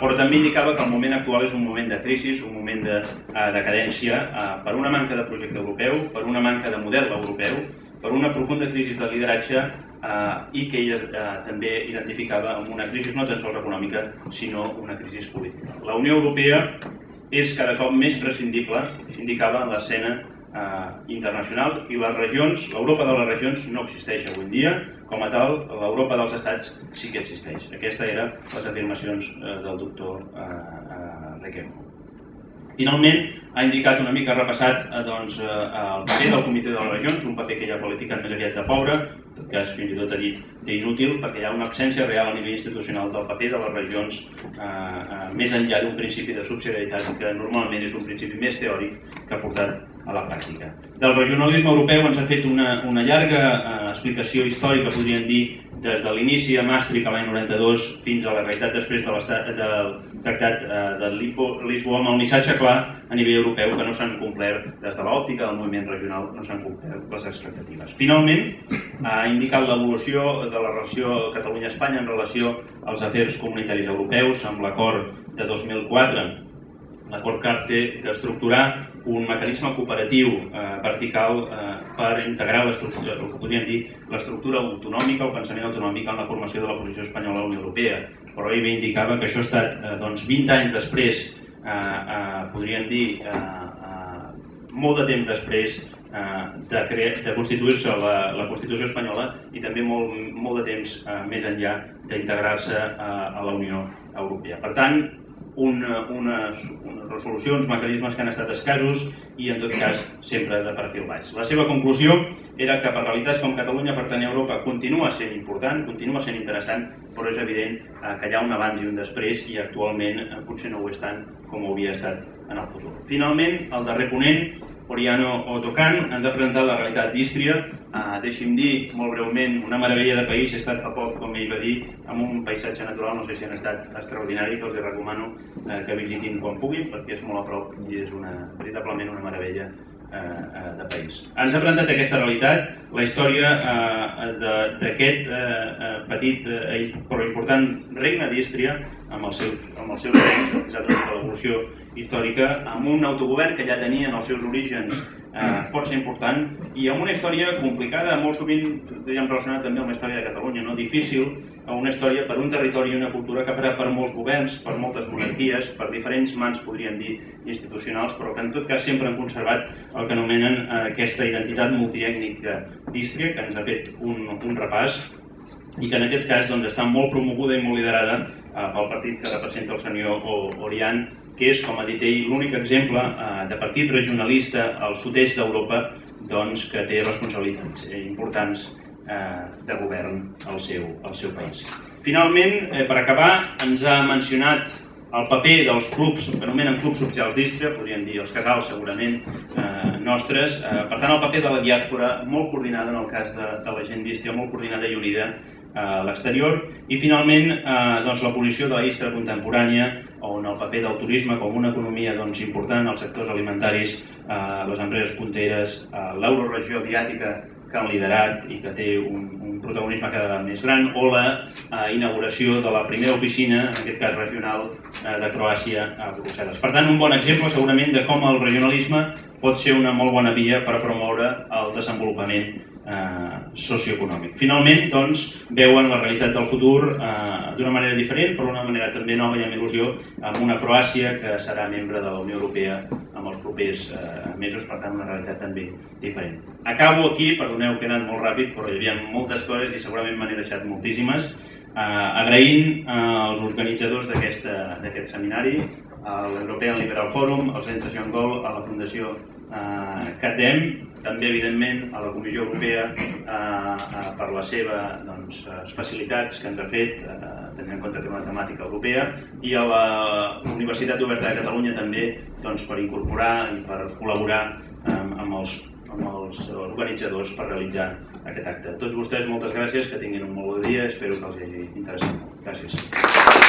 però també indicava que el moment actual és un moment de crisi, un moment de decadència, per una manca de projecte europeu, per una manca de model europeu, per una profunda crisi de lideratge i que ella també identificava amb una crisi no tan sols econòmica, sinó una crisi política. La Unió Europea és cada cop més prescindible, indicava, en l'escena internacional, i les regions, l'Europa de les regions no existeix avui en dia, com a tal, l'Europa dels estats sí que existeix. Aquestes eren les afirmacions del doctor Requemo. Finalment, ha indicat una mica, ha repassat el paper del Comitè de les Regions, un paper que ja ha qualificat més aviat de pobre, en tot cas fins i tot ha dit d'inútil, perquè hi ha una absència real a nivell institucional del paper de les regions més enllà d'un principi de subsidiarietat que normalment és un principi més teòric que ha portat a la pràctica. Del regionalisme europeu ens ha fet una llarga explicació històrica, podríem dir, des de l'inici a Maastricht l'any 92 fins a la realitat després del Tractat de Lisboa, amb el missatge clar a nivell europeu que no s'han complert des de l'òptica del moviment regional, no s'han complert les expectatives. Finalment, ha indicat l'evolució de la relació Catalunya-Espanya en relació als afers comunitaris europeus amb l'acord de 2004, l'acord CARCE, d'estructurar un mecanisme cooperatiu vertical per integrar el que podríem dir l'estructura autonòmica, el pensament autonòmic en la formació de la posició espanyola a la Unió Europea. Però ell bé indicava que això ha estat 20 anys després, podríem dir molt de temps després de constituir-se la Constitució espanyola i també molt de temps més enllà d'integrar-se a la Unió Europea. Per tant, unes resolucions, mecanismes que han estat escassos i en tot cas sempre de perfil baix. La seva conclusió era que per realitats com Catalunya pertany a Europa continua sent important, continua sent interessant, però és evident que hi ha un abans i un després i actualment potser no ho és tant com ho havia estat en el futur. Finalment, el darrer ponent, Oriano Otokan, ens ha presentat la realitat d'Ístria. Deixi'm dir molt breument, una meravella de país. He estat fa poc, com ell va dir, amb un paisatge natural, no sé si han estat extraordinari, que els recomano que visitin quan puguin, perquè és molt a prop i és veritablement una meravella de país. Ens ha presentat aquesta realitat, la història d'aquest petit però important regne d'Ístria, amb els seus reis, l'evolució històrica, amb un autogovern que ja tenia en els seus orígens força important i amb una història complicada, molt sovint relacionada també amb la història de Catalunya, no difícil, una història per un territori i una cultura que ha passat per molts governs, per moltes monarquies, per diferents mans, podríem dir, institucionals, però que en tot cas sempre han conservat el que anomenen aquesta identitat multiètnica d'Ístria, que ens ha fet un repàs i que en aquest cas està molt promoguda i molt liderada pel partit que representa el senyor Orián, que és, com ha dit ell, l'únic exemple de partit regionalista al sud-est d'Europa que té responsabilitats importants de govern al seu país. Finalment, per acabar, ens ha mencionat el paper dels clubs, que anomenen clubs socials d'Ístria, podríem dir els casals segurament nostres, per tant el paper de la diàspora molt coordinada en el cas de la gent d'Ístria, molt coordinada i unida a l'exterior, i finalment la posició de la Ístria contemporània, on el paper del turisme com una economia important, els sectors alimentaris, les empreses punteres, l'euroregió asiàtica que han liderat i que té un protagonisme cada vegada més gran, o la inauguració de la primera oficina, en aquest cas regional, de Croàcia a Brussel·les. Per tant, un bon exemple segurament de com el regionalisme pot ser una molt bona via per promoure el desenvolupament socioeconòmic. Finalment, veuen la realitat del futur d'una manera diferent, però d'una manera també nova i amb il·lusió, amb una Croàcia que serà membre de la Unió Europea en els propers mesos, per tant una realitat també diferent. Acabo aquí, perdoneu que he anat molt ràpid, però hi havia moltes coses i segurament me n'he deixat moltíssimes, agraint als organitzadors d'aquest seminari, a l'European Liberal Forum, al Centre Jean Gol, a la Fundació CATEM, també evidentment a la Comissió Europea per les seves facilitats que ens ha fet, tenint en compte que és una temàtica europea, i a la Universitat Oberta de Catalunya també per incorporar i per col·laborar amb els organitzadors per realitzar aquest acte. A tots vostès moltes gràcies, que tinguin un molt bon dia, espero que els hagi interessat molt. Gràcies.